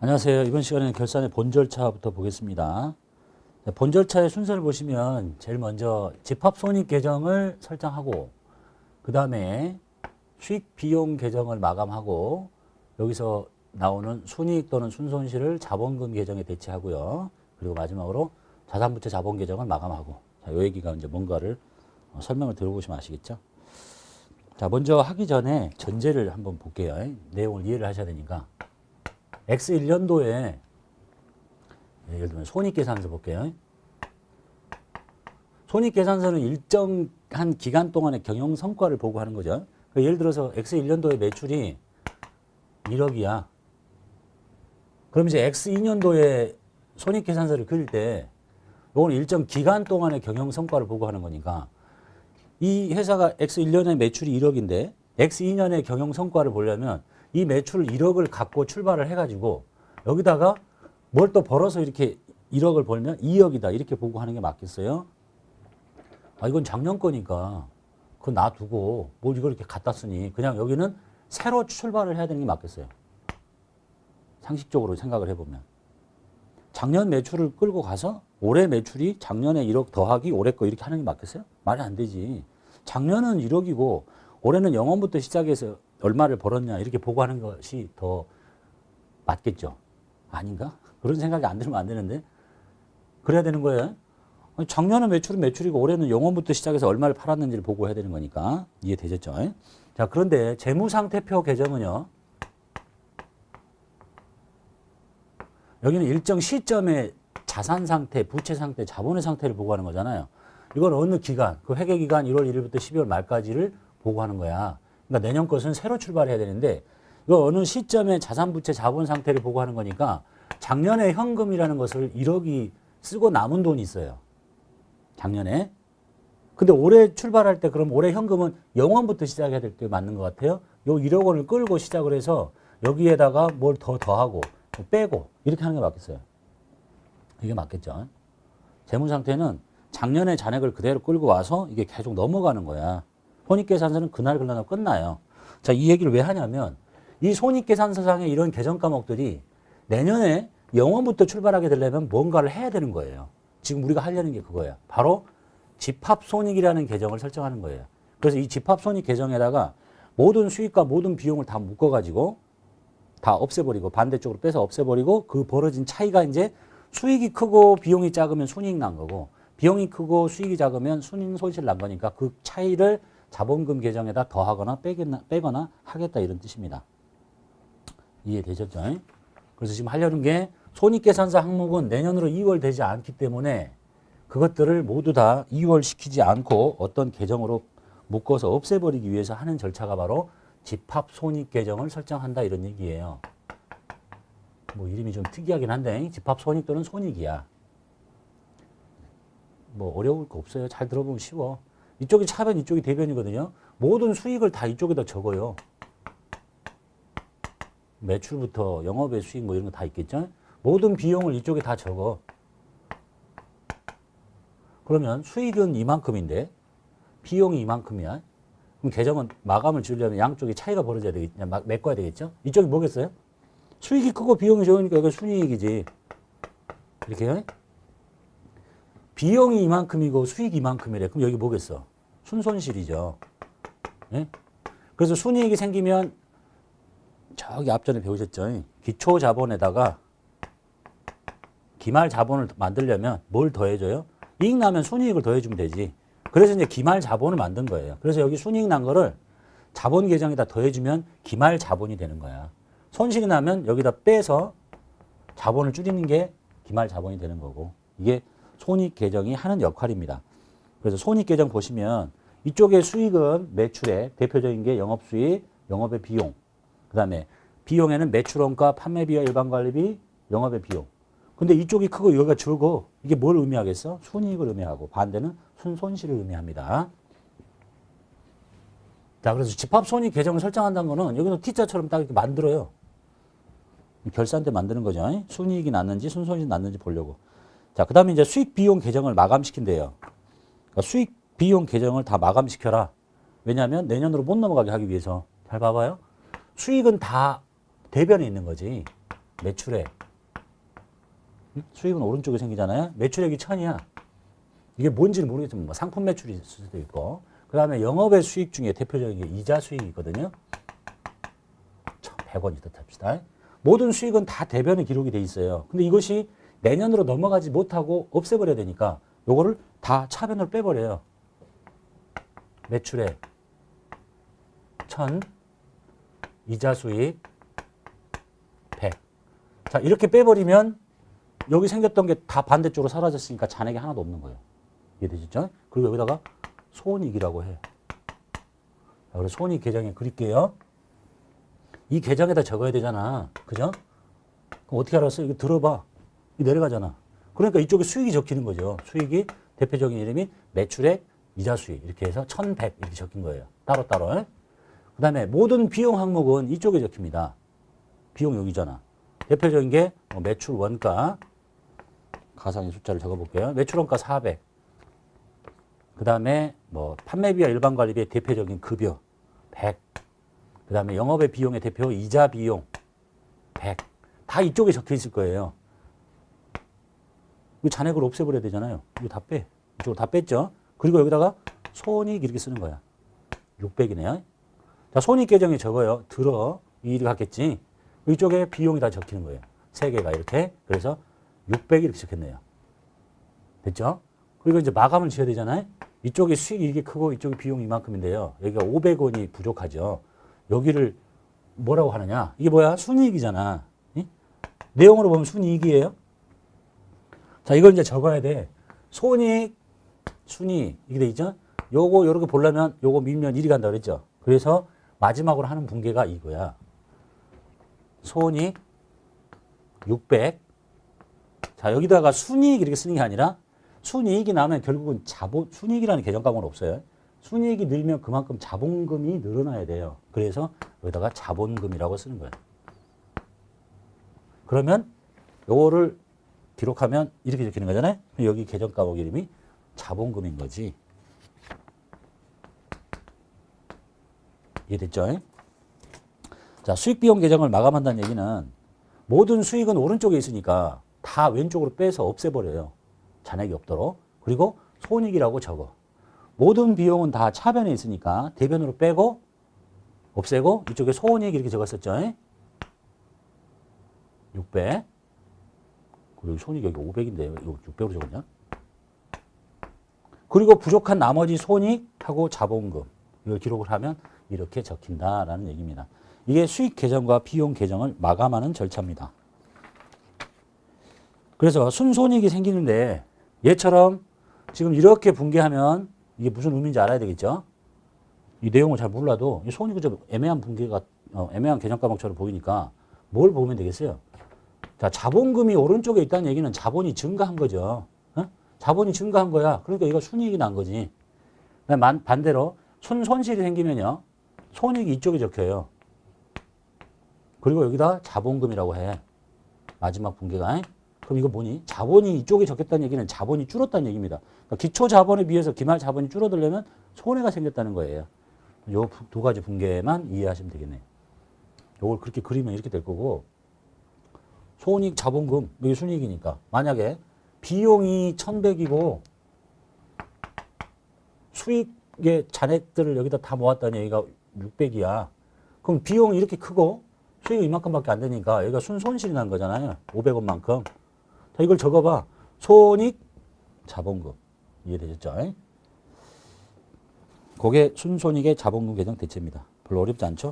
안녕하세요. 이번 시간에는 결산의 본 절차부터 보겠습니다. 본 절차의 순서를 보시면 제일 먼저 집합 손익 계정을 설정하고 그 다음에 수익 비용 계정을 마감하고 여기서 나오는 순이익 또는 순손실을 자본금 계정에 대체하고요. 그리고 마지막으로 자산부채 자본 계정을 마감하고 자, 이 얘기가 이제 뭔가를 설명을 들어보시면 아시겠죠? 자, 먼저 하기 전에 전제를 한번 볼게요. 내용을 이해를 하셔야 되니까. X1년도에 예를 들면 손익계산서 볼게요. 손익계산서는 일정한 기간 동안의 경영 성과를 보고 하는 거죠. 예를 들어서 X1년도에 매출이 1억이야. 그럼 이제 X2년도에 손익계산서를 그릴 때 이건 일정 기간 동안의 경영 성과를 보고 하는 거니까 이 회사가 X1년에 매출이 1억인데 X2년의 경영 성과를 보려면 이 매출 1억을 갖고 출발을 해가지고 여기다가 뭘 또 벌어서 이렇게 1억을 벌면 2억이다 이렇게 보고 하는 게 맞겠어요? 아 이건 작년 거니까 그거 놔두고 뭘 이걸 이렇게 갖다 쓰니 그냥 여기는 새로 출발을 해야 되는 게 맞겠어요? 상식적으로 생각을 해보면 작년 매출을 끌고 가서 올해 매출이 작년에 1억 더하기 올해 거 이렇게 하는 게 맞겠어요? 말이 안 되지. 작년은 1억이고 올해는 0원부터 시작해서 얼마를 벌었냐 이렇게 보고 하는 것이 더 맞겠죠. 아닌가? 그런 생각이 안 들면 안 되는데 그래야 되는 거예요. 작년에 매출은 매출이고 올해는 0원부터 시작해서 얼마를 팔았는지를 보고 해야 되는 거니까 이해되셨죠? 자, 그런데 재무상태표 계정은요. 여기는 일정 시점에 자산 상태, 부채 상태, 자본의 상태를 보고 하는 거잖아요. 이건 어느 기간, 그 회계 기간 1월 1일부터 12월 말까지를 보고 하는 거야. 그러니까 내년 것은 새로 출발해야 되는데 이거 어느 시점에 자산, 부채, 자본 상태를 보고 하는 거니까 작년에 현금이라는 것을 1억이 쓰고 남은 돈이 있어요. 작년에. 근데 올해 출발할 때 그럼 올해 현금은 0원부터 시작해야 될 때 맞는 것 같아요. 요 1억 원을 끌고 시작을 해서 여기에다가 뭘 더하고 빼고 이렇게 하는 게 맞겠어요. 이게 맞겠죠. 재무 상태는 작년에 잔액을 그대로 끌고 와서 이게 계속 넘어가는 거야. 손익계산서는 그날 끝나요. 자, 이 얘기를 왜 하냐면 이 손익계산서상의 이런 계정 과목들이 내년에 0원부터 출발하게 되려면 뭔가를 해야 되는 거예요. 지금 우리가 하려는 게 그거예요. 바로 집합손익이라는 계정을 설정하는 거예요. 그래서 이 집합손익 계정에다가 모든 수익과 모든 비용을 다 묶어가지고 다 없애버리고 반대쪽으로 빼서 없애버리고 그 벌어진 차이가 이제 수익이 크고 비용이 작으면 순이익 난 거고 비용이 크고 수익이 작으면 순손실 난 거니까 그 차이를 자본금 계정에다 더하거나 빼거나 하겠다 이런 뜻입니다. 이해되셨죠? 그래서 지금 하려는 게 손익계산서 항목은 내년으로 2월 되지 않기 때문에 그것들을 모두 다 2월 시키지 않고 어떤 계정으로 묶어서 없애버리기 위해서 하는 절차가 바로 집합손익계정을 설정한다 이런 얘기예요. 뭐 이름이 좀 특이하긴 한데 집합손익 또는 손익이야. 뭐 어려울 거 없어요. 잘 들어보면 쉬워. 이쪽이 차변, 이쪽이 대변이거든요. 모든 수익을 다 이쪽에다 적어요. 매출부터 영업의 수익 뭐 이런 거 다 있겠죠. 모든 비용을 이쪽에 다 적어. 그러면 수익은 이만큼인데 비용이 이만큼이야. 그럼 계정은 마감을 지으려면 양쪽이 차이가 벌어져야 되겠죠. 메꿔야 되겠죠. 이쪽이 뭐겠어요? 수익이 크고 비용이 적으니까 이건 순이익이지. 이렇게 비용이 이만큼이고 수익이 이만큼이래. 그럼 여기 뭐겠어? 순손실이죠. 예? 그래서 순이익이 생기면 저기 앞전에 배우셨죠? 기초자본에다가 기말자본을 만들려면 뭘 더해줘요? 이익 나면 순이익을 더해주면 되지. 그래서 이제 기말자본을 만든 거예요. 그래서 여기 순이익 난 거를 자본 계정에다 더해주면 기말자본이 되는 거야. 손실이 나면 여기다 빼서 자본을 줄이는 게 기말자본이 되는 거고 이게 손익계정이 하는 역할입니다. 그래서 손익계정 보시면 이쪽의 수익은 매출의 대표적인 게 영업수익, 영업의 비용 그 다음에 비용에는 매출원가, 판매비와 일반관리비, 영업의 비용. 근데 이쪽이 크고 여기가 적어. 이게 뭘 의미하겠어? 순이익을 의미하고 반대는 순손실을 의미합니다. 자, 그래서 집합손익 계정을 설정한다는 거는 여기서 T자처럼 딱 이렇게 만들어요. 결산 때 만드는 거죠. 순이익이 났는지 순손익이 났는지 보려고. 자, 그 다음에 이제 수익 비용 계정을 마감시킨대요. 그러니까 수익 비용 계정을 다 마감시켜라. 왜냐하면 내년으로 못 넘어가게 하기 위해서. 잘 봐봐요. 수익은 다 대변에 있는 거지. 매출액. 수익은 오른쪽에 생기잖아요. 매출액이 1000이야. 이게 뭔지는 모르겠지만 뭐 상품 매출이 있을 수도 있고. 그 다음에 영업의 수익 중에 대표적인 게 이자 수익이 있거든요. 1,100원 있다 합시다. 모든 수익은 다 대변에 기록이 돼 있어요. 근데 이것이 내년으로 넘어가지 못하고 없애버려야 되니까 요거를 다 차변으로 빼버려요. 매출액 1000, 이자 수익 100. 자, 이렇게 빼버리면 여기 생겼던 게 다 반대쪽으로 사라졌으니까 잔액이 하나도 없는 거예요. 이해되시죠? 그리고 여기다가 손익이라고 해. 자, 그래서 손익 계정에 그릴게요. 이 계정에다 적어야 되잖아. 그죠? 그럼 어떻게 알았어? 이거 들어봐. 이 내려가잖아. 그러니까 이쪽에 수익이 적히는 거죠. 수익이 대표적인 이름이 매출액, 이자 수익 이렇게 해서 1100 이렇게 적힌 거예요. 따로따로. 그 다음에 모든 비용 항목은 이쪽에 적힙니다. 비용 여기잖아. 대표적인 게 매출 원가, 가상의 숫자를 적어볼게요. 매출 원가 400. 그 다음에 뭐 판매비와 일반관리비의 대표적인 급여 100. 그 다음에 영업의 비용의 대표 이자 비용 100. 다 이쪽에 적혀 있을 거예요. 이 잔액을 없애버려야 되잖아요. 이거 다 빼. 이쪽으로 다 뺐죠. 그리고 여기다가 손익 이렇게 쓰는 거야. 600이네요. 자, 손익 계정에 적어요. 들어. 이익을 갖겠지. 이쪽에 비용이 다 적히는 거예요. 세 개가 이렇게. 그래서 600 이렇게 적혔네요. 됐죠? 그리고 이제 마감을 지어야 되잖아요. 이쪽에 수익이 이게 크고 이쪽에 비용이 이만큼인데요. 여기가 500원이 부족하죠. 여기를 뭐라고 하느냐. 이게 뭐야? 순이익이잖아. 응? 내용으로 보면 순이익이에요. 자, 이걸 이제 적어야 돼. 손익, 순이익. 이게 돼 있죠? 요거, 요렇게 보려면 요거 밀면 1이 간다 그랬죠? 그래서 마지막으로 하는 분계가 이거야. 손익 600. 자, 여기다가 순이익 이렇게 쓰는 게 아니라 순이익이 나면 결국은 순이익이라는 계정 과목은 없어요. 순이익이 늘면 그만큼 자본금이 늘어나야 돼요. 그래서 여기다가 자본금이라고 쓰는 거예요. 그러면 요거를 기록하면 이렇게 적히는 거잖아요. 여기 계정 과목 이름이 자본금인 거지. 이해됐죠? 자, 수익 비용 계정을 마감한다는 얘기는 모든 수익은 오른쪽에 있으니까 다 왼쪽으로 빼서 없애버려요. 잔액이 없도록. 그리고 손익이라고 적어. 모든 비용은 다 차변에 있으니까 대변으로 빼고 없애고 이쪽에 손익 이렇게 적었었죠. 600. 그리고 손익 여기 500인데 이거 600으로 적었냐? 그리고 부족한 나머지 손익하고 자본금 이걸 기록을 하면 이렇게 적힌다라는 얘기입니다. 이게 수익 계정과 비용 계정을 마감하는 절차입니다. 그래서 순손익이 생기는데 얘처럼 지금 이렇게 분계하면 이게 무슨 의미인지 알아야 되겠죠? 이 내용을 잘 몰라도 이 손익이 좀 애매한 분계가 애매한 계정 과목처럼 보이니까 뭘 보면 되겠어요? 자, 자본금이 오른쪽에 있다는 얘기는 자본이 증가한 거죠. 어? 자본이 증가한 거야. 그러니까 이거 순이익이 난 거지. 반대로 손실이 생기면요. 손익이 이쪽에 적혀요. 그리고 여기다 자본금이라고 해. 마지막 분계가. 그럼 이거 뭐니? 자본이 이쪽에 적혔다는 얘기는 자본이 줄었다는 얘기입니다. 그러니까 기초 자본에 비해서 기말 자본이 줄어들려면 손해가 생겼다는 거예요. 요 두 가지 분계만 이해하시면 되겠네요. 요걸 그렇게 그리면 이렇게 될 거고 손익, 자본금, 이게 순이익이니까 만약에 비용이 1100이고 수익의 잔액들을 여기다 다 모았다니 여기가 600이야. 그럼 비용이 이렇게 크고 수익이 이만큼밖에 안 되니까 여기가 순손실이 난 거잖아요. 500원만큼. 자, 이걸 적어봐. 손익, 자본금. 이해되셨죠? 그게 순손익의 자본금 계정 대체입니다. 별로 어렵지 않죠?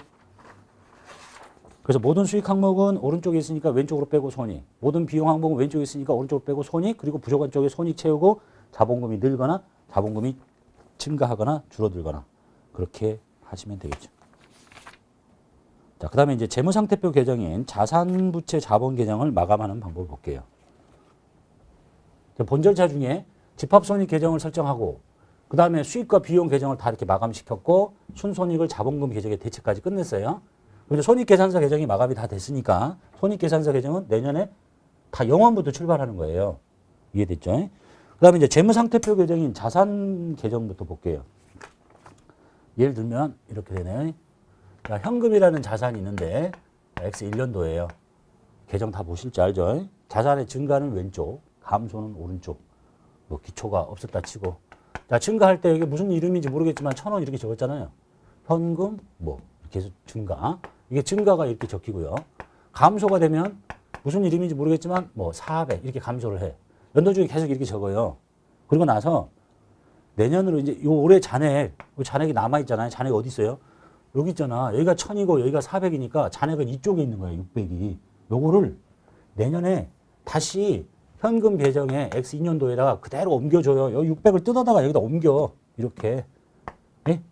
그래서 모든 수익 항목은 오른쪽에 있으니까 왼쪽으로 빼고 손익. 모든 비용 항목은 왼쪽에 있으니까 오른쪽으로 빼고 손익. 그리고 부족한 쪽에 손익 채우고 자본금이 늘거나 자본금이 증가하거나 줄어들거나 그렇게 하시면 되겠죠. 자, 그 다음에 이제 재무상태표 계정인 자산부채 자본 계정을 마감하는 방법을 볼게요. 본 절차 중에 집합손익 계정을 설정하고 그 다음에 수익과 비용 계정을 다 이렇게 마감시켰고 순손익을 자본금 계정의 대체까지 끝냈어요. 근데 손익계산서 계정이 마감이 다 됐으니까 손익계산서 계정은 내년에 다 0원부터 출발하는 거예요. 이해됐죠? 그 다음에 이제 재무상태표 계정인 자산 계정부터 볼게요. 예를 들면 이렇게 되네. 자, 현금이라는 자산이 있는데 X 1년도예요. 계정 다 보실 줄 알죠? 자산의 증가는 왼쪽, 감소는 오른쪽. 뭐 기초가 없었다 치고. 자, 증가할 때 이게 무슨 이름인지 모르겠지만 1,000원 이렇게 적었잖아요. 현금 뭐 이렇게 해서 증가. 이게 증가가 이렇게 적히고요. 감소가 되면 무슨 이름인지 모르겠지만 뭐 400 이렇게 감소를 해. 연도 중에 계속 이렇게 적어요. 그리고 나서 내년으로 이제 요 올해 잔액이 남아 있잖아요. 잔액이 어디 있어요? 여기 있잖아. 여기가 1,000이고 여기가 400이니까 잔액은 이쪽에 있는 거예요. 600이. 요거를 내년에 다시 현금 계정에 X 2년도에다가 그대로 옮겨줘요. 여기 600을 뜯어다가 여기다 옮겨. 이렇게. 네?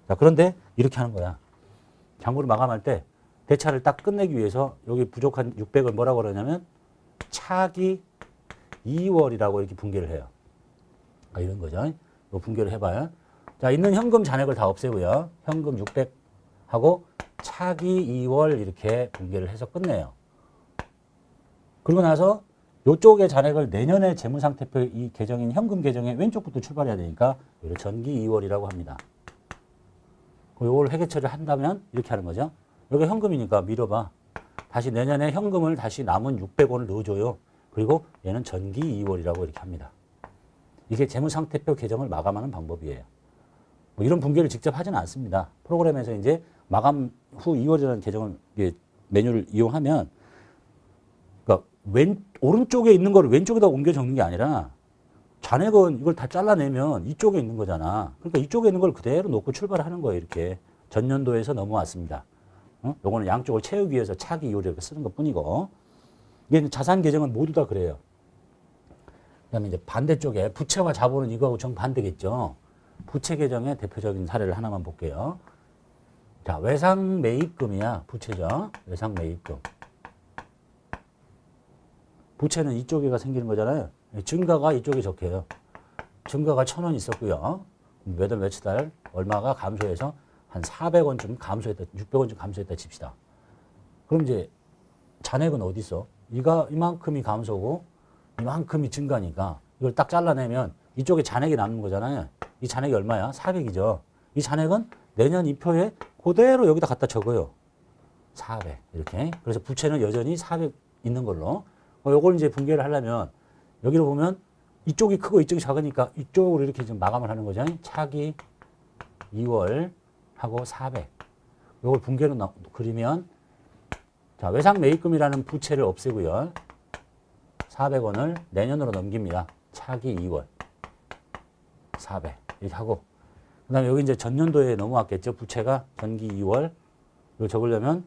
자, 그런데 이렇게 하는 거야. 장부를 마감할 때 대차를 딱 끝내기 위해서 여기 부족한 600을 뭐라고 그러냐면 차기 2월이라고 이렇게 분개를 해요. 이런 거죠. 요 분개를 해봐요. 자, 있는 현금 잔액을 다 없애고요. 현금 600 하고 차기 2월 이렇게 분개를 해서 끝내요. 그리고 나서 요쪽의 잔액을 내년에 재무상태표 이 계정인 현금 계정의 왼쪽부터 출발해야 되니까 이걸 전기 2월이라고 합니다. 요걸 회계 처리를 한다면 이렇게 하는 거죠. 여기 현금이니까 밀어봐. 다시 내년에 현금을 다시 남은 600원을 넣어줘요. 그리고 얘는 전기 2월이라고 이렇게 합니다. 이게 재무상태표 계정을 마감하는 방법이에요. 뭐 이런 분개를 직접 하지는 않습니다. 프로그램에서 이제 마감 후 2월이라는 계정을 메뉴를 이용하면 그러니까 오른쪽에 있는 거를 왼쪽에다 옮겨 적는 게 아니라 잔액은 이걸 다 잘라내면 이쪽에 있는 거잖아. 그러니까 이쪽에 있는 걸 그대로 놓고 출발하는 거예요. 이렇게 전년도에서 넘어왔습니다. 요거는 양쪽을 채우기 위해서 차기 2월 이렇게 쓰는 것 뿐이고 이게 자산 계정은 모두 다 그래요. 그다음에 이제 반대쪽에 부채와 자본은 이거하고 정반대겠죠. 부채 계정의 대표적인 사례를 하나만 볼게요. 자, 외상 매입금이야. 부채죠. 외상 매입금. 부채는 이쪽에가 생기는 거잖아요. 증가가 이쪽에 적혀요. 증가가 1,000원 있었고요. 몇 월 며칠 달 얼마가 감소해서 한 400원쯤 감소했다, 600원쯤 감소했다 칩시다. 그럼 이제 잔액은 어디 있어? 이만큼이 감소고 이만큼이 증가니까 이걸 딱 잘라내면 이쪽에 잔액이 남는 거잖아요. 이 잔액이 얼마야? 400이죠. 이 잔액은 내년 이 표에 그대로 여기다 갖다 적어요. 400 이렇게. 그래서 부채는 여전히 400 있는 걸로. 요걸 이제 분개를 하려면 여기로 보면 이쪽이 크고 이쪽이 작으니까 이쪽으로 이렇게 좀 마감을 하는 거죠. 차기 2월 하고 400. 요걸 분개로 그리면 자, 외상 매입금이라는 부채를 없애고요. 400원을 내년으로 넘깁니다. 차기 2월. 400. 이렇게 하고. 그 다음에 여기 이제 전년도에 넘어왔겠죠. 부채가 전기 2월. 이거 적으려면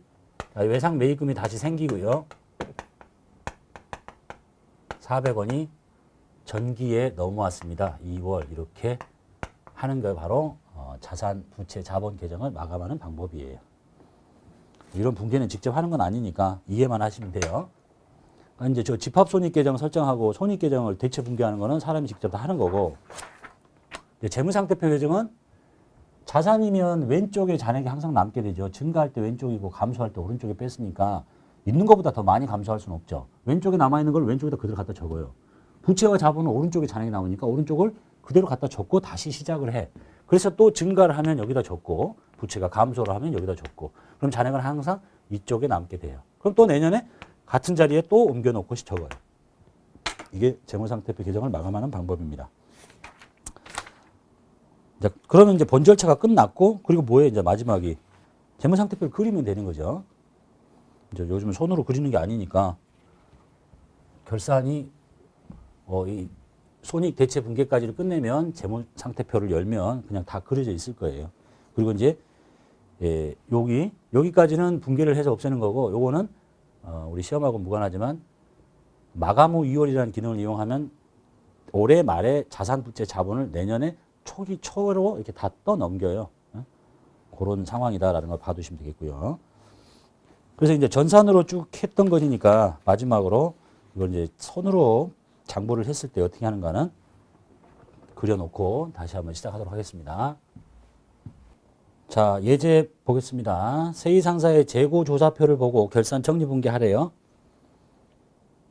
외상 매입금이 다시 생기고요. 400원이 전기에 넘어왔습니다. 2월. 이렇게 하는 게 바로 자산, 부채, 자본 계정을 마감하는 방법이에요. 이런 분개는 직접 하는 건 아니니까 이해만 하시면 돼요. 이제 저 집합손익계정 설정하고 손익계정을 대체 분개하는 거는 사람이 직접 다 하는 거고, 재무상태표 계정은 자산이면 왼쪽에 잔액이 항상 남게 되죠. 증가할 때 왼쪽이고 감소할 때 오른쪽에 뺐으니까 있는 것보다 더 많이 감소할 수는 없죠. 왼쪽에 남아있는 걸 왼쪽에다 그대로 갖다 적어요. 부채와 자본은 오른쪽에 잔액이 나오니까 오른쪽을 그대로 갖다 적고 다시 시작을 해. 그래서 또 증가를 하면 여기다 적고 부채가 감소를 하면 여기다 적고 그럼 잔액은 항상 이쪽에 남게 돼요. 그럼 또 내년에 같은 자리에 또 옮겨놓고 적어요. 이게 재무상태표 계정을 마감하는 방법입니다. 자, 그러면 이제 본 절차가 끝났고 그리고 뭐예요? 이제 마지막이 재무상태표를 그리면 되는 거죠. 이제 요즘 손으로 그리는 게 아니니까 결산이 이 손익 대체 분개까지를 끝내면 재무상태표를 열면 그냥 다 그려져 있을 거예요. 그리고 이제 여기까지는 분개를 해서 없애는 거고 요거는 우리 시험하고 무관하지만 마감 후 2월이라는 기능을 이용하면 올해 말에 자산, 부채, 자본을 내년에 초로 이렇게 다 떠넘겨요. 그런 상황이다라는 걸 봐두시면 되겠고요. 그래서 이제 전산으로 쭉 했던 것이니까 마지막으로 이걸 이제 손으로 장부를 했을 때 어떻게 하는가는 그려놓고 다시 한번 시작하도록 하겠습니다. 자, 예제 보겠습니다. 세이상사의 재고조사표를 보고 결산 정리분개하래요.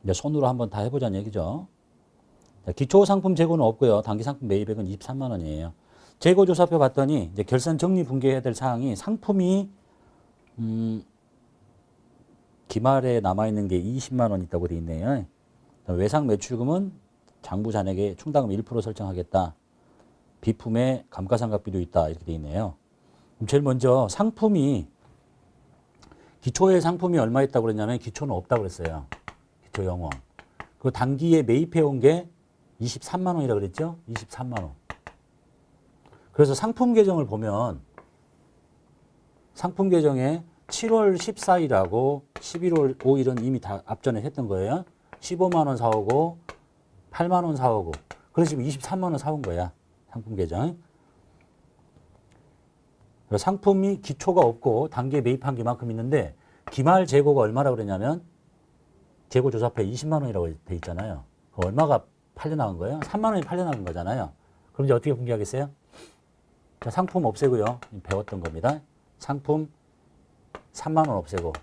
이제 손으로 한번 다 해보자는 얘기죠. 자, 기초 상품 재고는 없고요. 단기 상품 매입액은 23만 원이에요. 재고조사표 봤더니 이제 결산 정리 분개해야 될 사항이 상품이 기말에 남아있는 게 20만 원 있다고 돼 있네요. 외상 매출금은 장부 잔액에 충당금 1% 설정하겠다. 비품에 감가상각비도 있다. 이렇게 돼 있네요. 그럼 제일 먼저 상품이 기초에 상품이 얼마 있다고 그랬냐면 기초는 없다고 그랬어요. 기초 영어. 그 단기에 매입해 온 게 23만 원이라고 그랬죠? 23만 원. 그래서 상품 계정을 보면 상품 계정에 7월 14일하고 11월 5일은 이미 다 앞전에 했던 거예요. 15만 원 사오고 8만 원 사오고 그래서 지금 23만 원 사온 거야. 상품 계정. 상품이 기초가 없고 단기에 매입한 게만큼 있는데 기말 재고가 얼마라고 그랬냐면 재고조사표에 20만 원이라고 돼 있잖아요. 얼마가 팔려나간 거예요? 3만 원이 팔려나간 거잖아요. 그럼 이제 어떻게 분개하겠어요? 자, 상품 없애고요. 배웠던 겁니다. 상품 3만 원 없애고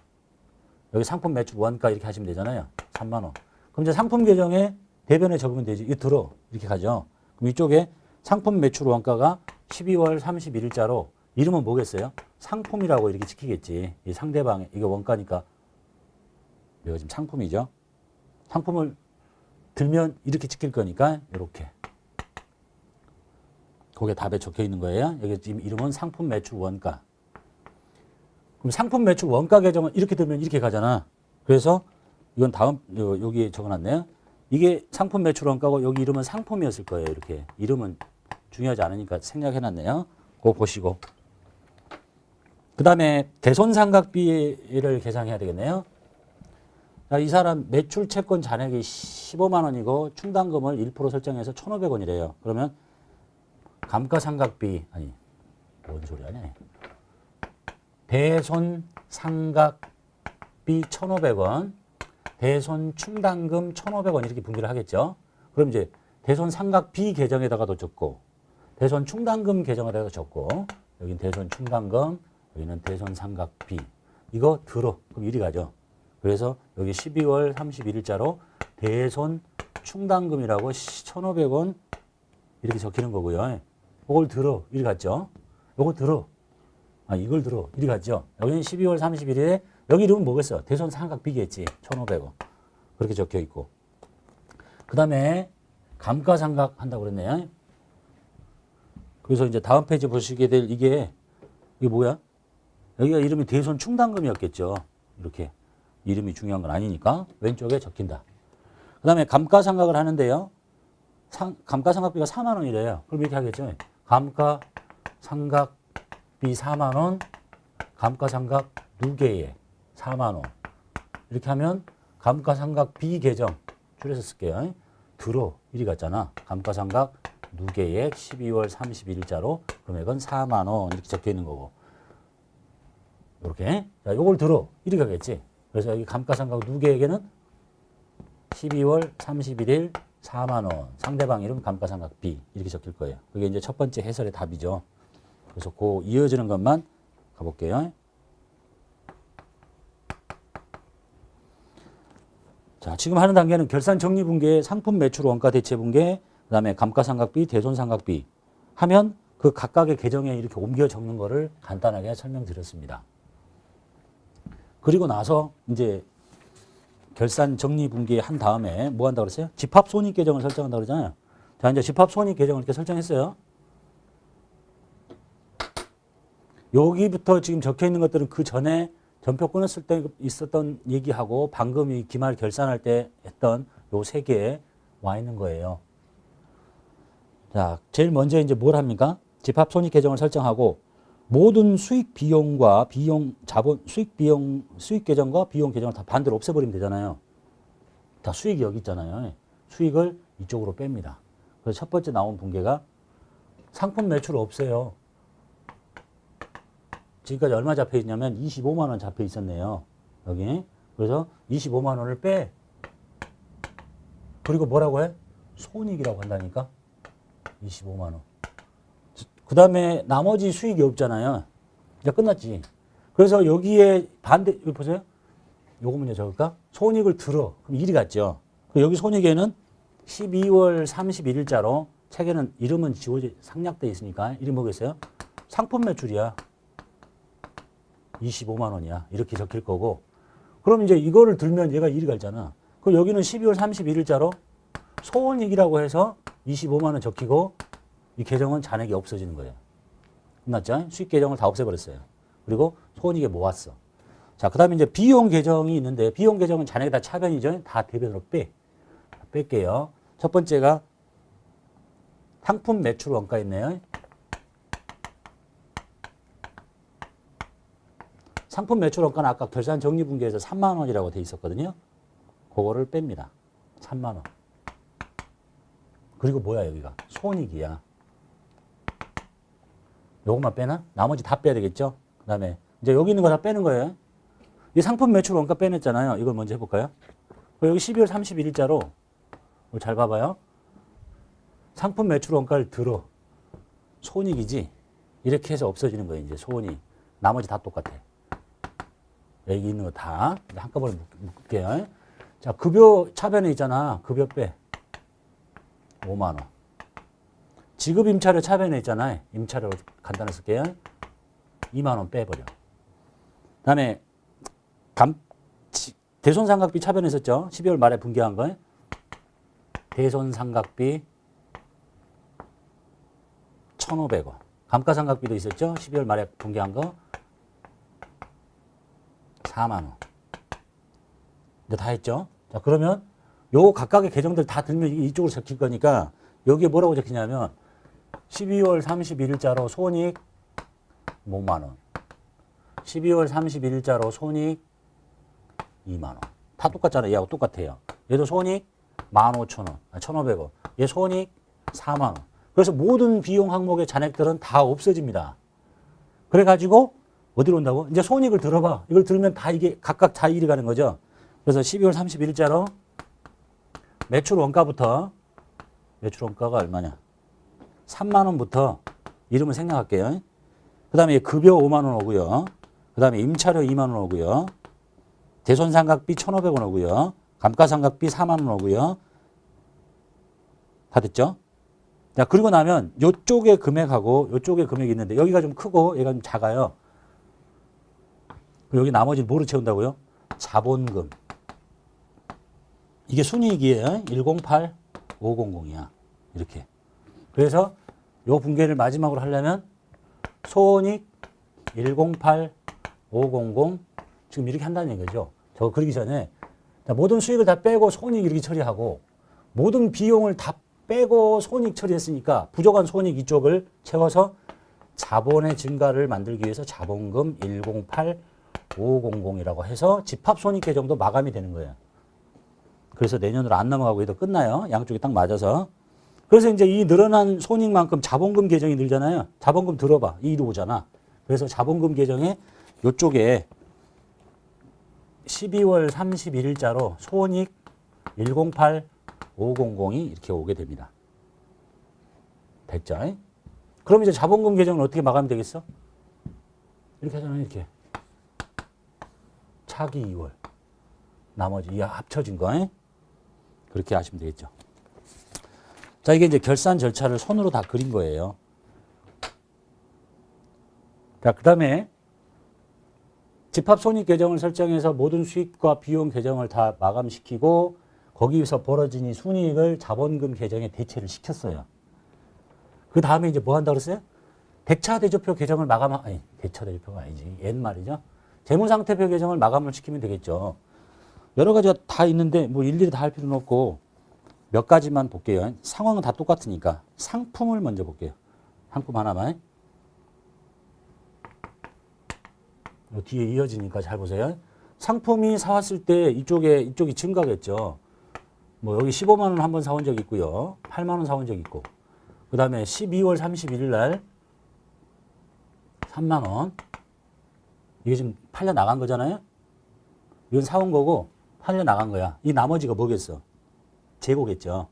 여기 상품 매출 원가 이렇게 하시면 되잖아요. 3만 원. 그럼 이제 상품 계정에 대변에 적으면 되지. 이거 들어. 이렇게 가죠. 그럼 이쪽에 상품 매출 원가가 12월 31일자로 이름은 뭐겠어요? 상품이라고 이렇게 지키겠지. 이 상대방의 이거 원가니까 이거 지금 상품이죠. 상품을 들면 이렇게 지킬 거니까 이렇게. 거기에 답에 적혀 있는 거예요. 여기 지금 이름은 상품 매출 원가. 그럼 상품 매출 원가 계정은 이렇게 들면 이렇게 가잖아. 그래서 이건 다음 여기에 적어놨네요. 이게 상품 매출 원가고 여기 이름은 상품이었을 거예요. 이렇게 이름은 중요하지 않으니까 생략해놨네요. 그거 보시고. 그 다음에 대손상각비를 계산해야 되겠네요. 자, 이 사람 매출 채권 잔액이 15만 원이고 충당금을 1% 설정해서 1,500원이래요. 그러면 감가상각비 아니 뭔 소리 하냐. 대손상각비 1,500원, 대손충당금 1,500원 이렇게 분기를 하겠죠. 그럼 이제 대손상각비 계정에다가도 적고 대손충당금 계정에다가 적고 여기는 대손충당금, 여기는 대손상각비 이거 들어. 그럼 이리 가죠. 그래서 여기 12월 31일자로 대손충당금이라고 1,500원 이렇게 적히는 거고요. 이걸 들어. 이리 갔죠. 이거 들어. 아, 이걸 들어. 이리 갔죠. 여기는 12월 31일에 여기 이름은 뭐겠어? 대손상각비겠지. 1,500원. 그렇게 적혀 있고. 그 다음에 감가상각 한다고 그랬네요. 그래서 이제 다음 페이지 보시게 될 이게 뭐야? 여기가 이름이 대손충당금이었겠죠. 이렇게. 이름이 중요한 건 아니니까 왼쪽에 적힌다. 그 다음에 감가상각을 하는데요. 감가상각비가 4만 원이래요. 그럼 이렇게 하겠죠. 감가상각비 4만 원, 감가상각 누계액 4만 원. 이렇게 하면 감가상각비 계정 줄여서 쓸게요. 들어 이리 갔잖아. 감가상각 누계액 12월 31일자로 금액은 4만 원 이렇게 적혀 있는 거고. 이렇게. 자, 요걸 들어 이리 가겠지. 그래서 여기 감가상각 누계액에는 12월 31일 4만 원. 상대방 이름 감가상각비 이렇게 적힐 거예요. 그게 이제 첫 번째 해설의 답이죠. 그래서 그 이어지는 것만 가볼게요. 자, 지금 하는 단계는 결산 정리 분계, 상품 매출 원가 대체 분계, 그다음에 감가상각비, 대손상각비 하면 그 각각의 계정에 이렇게 옮겨 적는 거를 간단하게 설명드렸습니다. 그리고 나서 이제 결산 정리 분계 한 다음에 뭐 한다고 그랬어요? 집합 손익 계정을 설정한다고 그러잖아요. 자, 이제 집합 손익 계정을 이렇게 설정했어요. 여기부터 지금 적혀 있는 것들은 그 전에 전표 끊었을 때 있었던 얘기하고 방금 이 기말 결산할 때 했던 요 세 개에 와 있는 거예요. 자, 제일 먼저 이제 뭘 합니까? 집합 손익 계정을 설정하고 모든 수익 비용과 비용 자본 수익 비용 수익 계정과 비용 계정을 다 반대로 없애버리면 되잖아요. 다 수익이 여기 있잖아요. 수익을 이쪽으로 뺍니다. 그래서 첫 번째 나온 분계가 상품 매출 없애요. 지금까지 얼마 잡혀 있냐면 25만 원 잡혀 있었네요. 여기. 그래서 25만 원을 빼. 그리고 뭐라고 해? 손익이라고 한다니까. 25만 원. 그 다음에 나머지 수익이 없잖아요. 이제 끝났지. 그래서 여기에 반대, 여기 보세요. 요거 문제 적을까? 손익을 들어. 그럼 1이 같죠. 여기 손익에는 12월 31일자로 책에는 이름은 지워져 상략돼 있으니까 이름이 뭐겠어요? 상품 매출이야. 25만 원이야. 이렇게 적힐 거고. 그럼 이제 이거를 들면 얘가 1이 갈잖아. 그럼 여기는 12월 31일자로 소원익이라고 해서 25만 원 적히고 이 계정은 잔액이 없어지는 거예요. 끝났죠? 수익 계정을 다 없애버렸어요. 그리고 소원익에 모았어. 자, 그 다음에 이제 비용 계정이 있는데 비용 계정은 잔액이 다 차변이죠. 다 대변으로 뺄게요. 첫 번째가 상품 매출 원가 있네요. 상품 매출 원가는 아까 결산 정리분기에서 3만 원이라고 돼 있었거든요. 그거를 뺍니다. 3만 원. 그리고 뭐야 여기가? 손익이야. 요것만 빼나? 나머지 다 빼야 되겠죠? 그 다음에 이제 여기 있는 거 다 빼는 거예요. 이 상품 매출 원가 빼냈잖아요. 이걸 먼저 해볼까요? 여기 12월 31일자로 잘 봐봐요. 상품 매출 원가를 들어. 손익이지? 이렇게 해서 없어지는 거예요. 이제 손익. 나머지 다 똑같아. 여기 있는 거 다 한꺼번에 묶을게요. 자, 급여 차변에 있잖아. 급여 빼. 5만 원. 지급 임차료 차변에 있잖아요. 임차료 간단히 쓸게요. 2만 원 빼버려. 그 다음에 대손상각비 차변에 있었죠. 12월 말에 분기한 거. 대손상각비 1,500원. 감가상각비도 있었죠. 12월 말에 분기한 거. 4만 원. 이제 다 했죠. 자, 그러면 요 각각의 계정들 다 들면 이쪽으로 적힐 거니까 여기에 뭐라고 적히냐면 12월 31일자로 손익 5만 원. 12월 31일자로 손익 2만 원. 다 똑같잖아요. 얘하고 똑같아요. 얘도 손익 15,000원. 1,500원. 얘 손익 4만 원. 그래서 모든 비용 항목의 잔액들은 다 없어집니다. 그래가지고 어디로 온다고? 이제 손익을 들어봐. 이걸 들으면 다 이게 각각 다 일이 가는 거죠. 그래서 12월 31일자로 매출 원가부터 매출 원가가 얼마냐? 3만 원부터 이름을 생략할게요. 그 다음에 급여 5만 원 오고요. 그 다음에 임차료 2만 원 오고요. 대손상각비 1,500원 오고요. 감가상각비 4만 원 오고요. 다 됐죠? 자, 그리고 나면 요쪽에 금액하고 요쪽에 금액이 있는데 여기가 좀 크고 얘가 좀 작아요. 여기 나머지는 뭐로 채운다고요? 자본금. 이게 순이익이에요. 108500이야. 이렇게. 그래서 요 분계를 마지막으로 하려면 손익 108500 지금 이렇게 한다는 얘기죠. 저거 그리기 전에 모든 수익을 다 빼고 손익 이렇게 처리하고 모든 비용을 다 빼고 손익 처리했으니까 부족한 손익 이쪽을 채워서 자본의 증가를 만들기 위해서 자본금 108500이라고 해서 집합손익 계정도 마감이 되는 거예요. 그래서 내년으로 안 넘어가고 해도 끝나요. 양쪽이 딱 맞아서. 그래서 이제 이 늘어난 손익만큼 자본금 계정이 늘잖아요. 자본금 들어봐. 이리 오잖아. 그래서 자본금 계정에 요쪽에 12월 31일자로 손익 108500이 이렇게 오게 됩니다. 됐죠? 그럼 이제 자본금 계정은 어떻게 마감이 되겠어? 이렇게 하잖아요. 이렇게. 차기 2월. 나머지 이 합쳐진 거. 그렇게 하시면 되겠죠. 자, 이게 이제 결산 절차를 손으로 다 그린 거예요. 자, 그 다음에 집합손익 계정을 설정해서 모든 수익과 비용 계정을 다 마감시키고 거기서 벌어진 이 순이익을 자본금 계정에 대체를 시켰어요. 그 다음에 이제 뭐 한다고 그랬어요? 대차대조표 계정을 아니, 대차대조표가 아니지. 옛말이죠. 재무상태표 계정을 마감을 시키면 되겠죠. 여러 가지가 다 있는데 뭐 일일이 다 할 필요는 없고 몇 가지만 볼게요. 상황은 다 똑같으니까 상품을 먼저 볼게요. 상품 하나만. 요 뒤에 이어지니까 잘 보세요. 상품이 사왔을 때 이쪽이 증가겠죠. 뭐 여기 15만 원 한 번 사온 적 있고요. 8만 원 사온 적 있고. 그 다음에 12월 31일 날 3만 원. 이게 지금 팔려 나간 거잖아요. 이건 사온 거고 팔려 나간 거야. 이 나머지가 뭐겠어? 재고겠죠.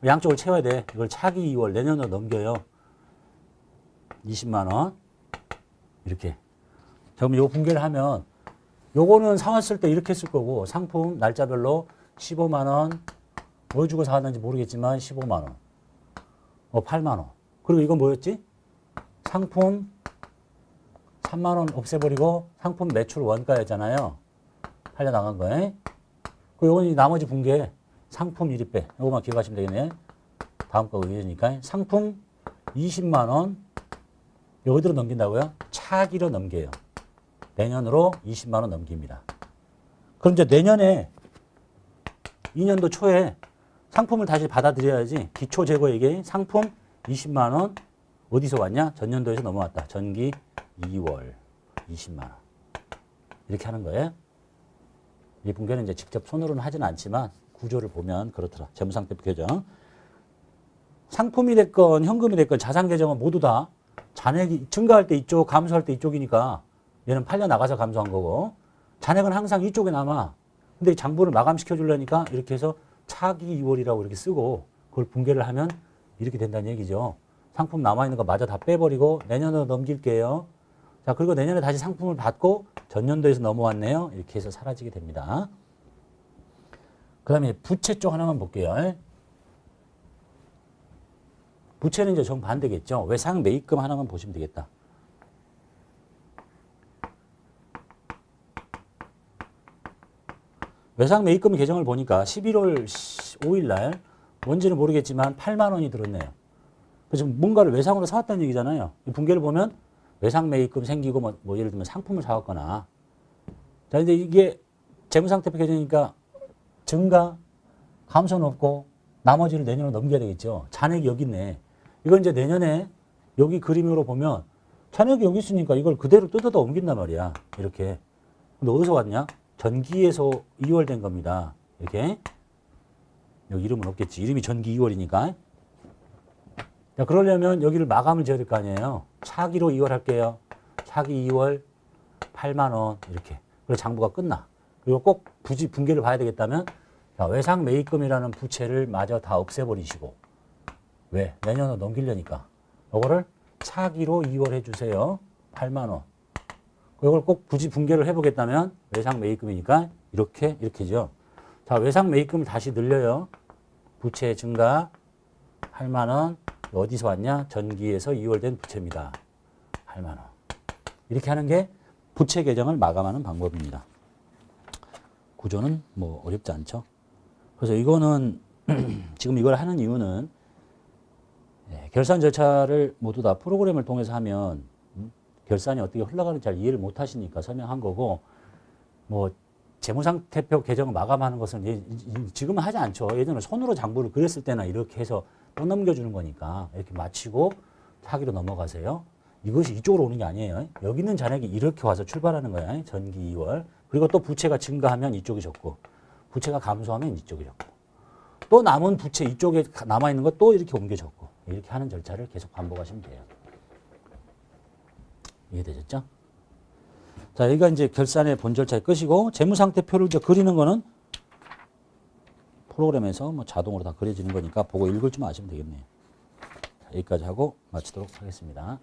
양쪽을 채워야 돼. 이걸 차기 2월 내년으로 넘겨요. 20만 원. 이렇게. 자, 그럼 요 분계를 하면 요거는 사왔을 때 이렇게 쓸 거고 상품 날짜별로 15만 원, 뭘 주고 사왔는지 모르겠지만 15만 원, 8만 원. 그리고 이건 뭐였지? 상품 3만 원 없애버리고 상품 매출 원가였잖아요. 팔려 나간 거에. 그 요건 나머지 분계 상품 1위배. 요거만 기억하시면 되겠네. 다음 거 의견이니까 상품 20만 원. 요 어디로 넘긴다고요? 차기로 넘겨요. 내년으로 20만 원 넘깁니다. 그럼 이제 내년에 2년도 초에 상품을 다시 받아들여야지. 기초 재고액에 상품 20만 원 어디서 왔냐? 전년도에서 넘어왔다. 전기 2월 20만 원. 이렇게 하는 거예요. 이 분계는 이제 직접 손으로는 하지는 않지만 구조를 보면 그렇더라. 재무상태표 계정. 상품이 됐건 현금이 됐건 자산 계정은 모두 다 잔액이 증가할 때 이쪽, 감소할 때 이쪽이니까 얘는 팔려 나가서 감소한 거고 잔액은 항상 이쪽에 남아. 근데 장부를 마감시켜 주려니까 이렇게 해서 차기 2월이라고 이렇게 쓰고 그걸 분계를 하면 이렇게 된다는 얘기죠. 상품 남아있는 거 마저 다 빼버리고 내년으로 넘길게요. 자, 그리고 내년에 다시 상품을 받고 전년도에서 넘어왔네요. 이렇게 해서 사라지게 됩니다. 그 다음에 부채 쪽 하나만 볼게요. 부채는 이제 정반대겠죠. 외상 매입금 하나만 보시면 되겠다. 외상 매입금 계정을 보니까 11월 5일 날 뭔지는 모르겠지만 8만 원이 들었네요. 그래서 뭔가를 외상으로 사왔다는 얘기잖아요. 이 분계를 보면 외상 매입금 생기고 뭐 예를 들면 상품을 사왔거나. 자, 근데 이게 재무상태표 계정이니까 증가, 감소는 없고 나머지를 내년으로 넘겨야 되겠죠. 잔액이 여기 있네. 이건 이제 내년에 여기 그림으로 보면 잔액이 여기 있으니까 이걸 그대로 뜯어다 옮긴단 말이야. 이렇게. 근데 어디서 왔냐? 전기에서 2월 된 겁니다. 이렇게. 여기 이름은 없겠지. 이름이 전기 2월이니까. 자, 그러려면 여기를 마감을 지어야 될 거 아니에요. 차기로 2월 할게요. 차기 2월 8만 원 이렇게. 그래서 장부가 끝나. 그리고 꼭 부지 분계를 봐야 되겠다면 자, 외상 매입금이라는 부채를 마저 다 없애버리시고 왜? 내년으로 넘기려니까. 이거를 차기로 2월 해주세요. 8만 원. 이걸 꼭 부지 분계를 해보겠다면 외상 매입금이니까 이렇게죠. 자, 외상 매입금을 다시 늘려요. 부채 증가 8만 원. 어디서 왔냐? 전기에서 2월 된 부채입니다. 8만 원. 이렇게 하는 게 부채 계정을 마감하는 방법입니다. 구조는 뭐 어렵지 않죠. 그래서 이거는 지금 이걸 하는 이유는 결산 절차를 모두 다 프로그램을 통해서 하면 결산이 어떻게 흘러가는지 잘 이해를 못 하시니까 설명한 거고 뭐 재무상태표 계정을 마감하는 것은 지금은 하지 않죠. 예전에 손으로 장부를 그렸을 때나 이렇게 해서 또 넘겨주는 거니까 이렇게 마치고 차기로 넘어가세요. 이것이 이쪽으로 오는 게 아니에요. 여기 있는 잔액이 이렇게 와서 출발하는 거야. 전기 2월. 그리고 또 부채가 증가하면 이쪽이 적고 부채가 감소하면 이쪽이 적고 또 남은 부채 이쪽에 남아있는 거 또 이렇게 옮겨 적고 이렇게 하는 절차를 계속 반복하시면 돼요. 이해되셨죠? 자, 여기가 이제 결산의 본 절차의 끝이고 재무상태표를 이제 그리는 거는 프로그램에서 뭐 자동으로 다 그려지는 거니까 보고 읽을 줄 아시면 되겠네요. 자, 여기까지 하고 마치도록 하겠습니다.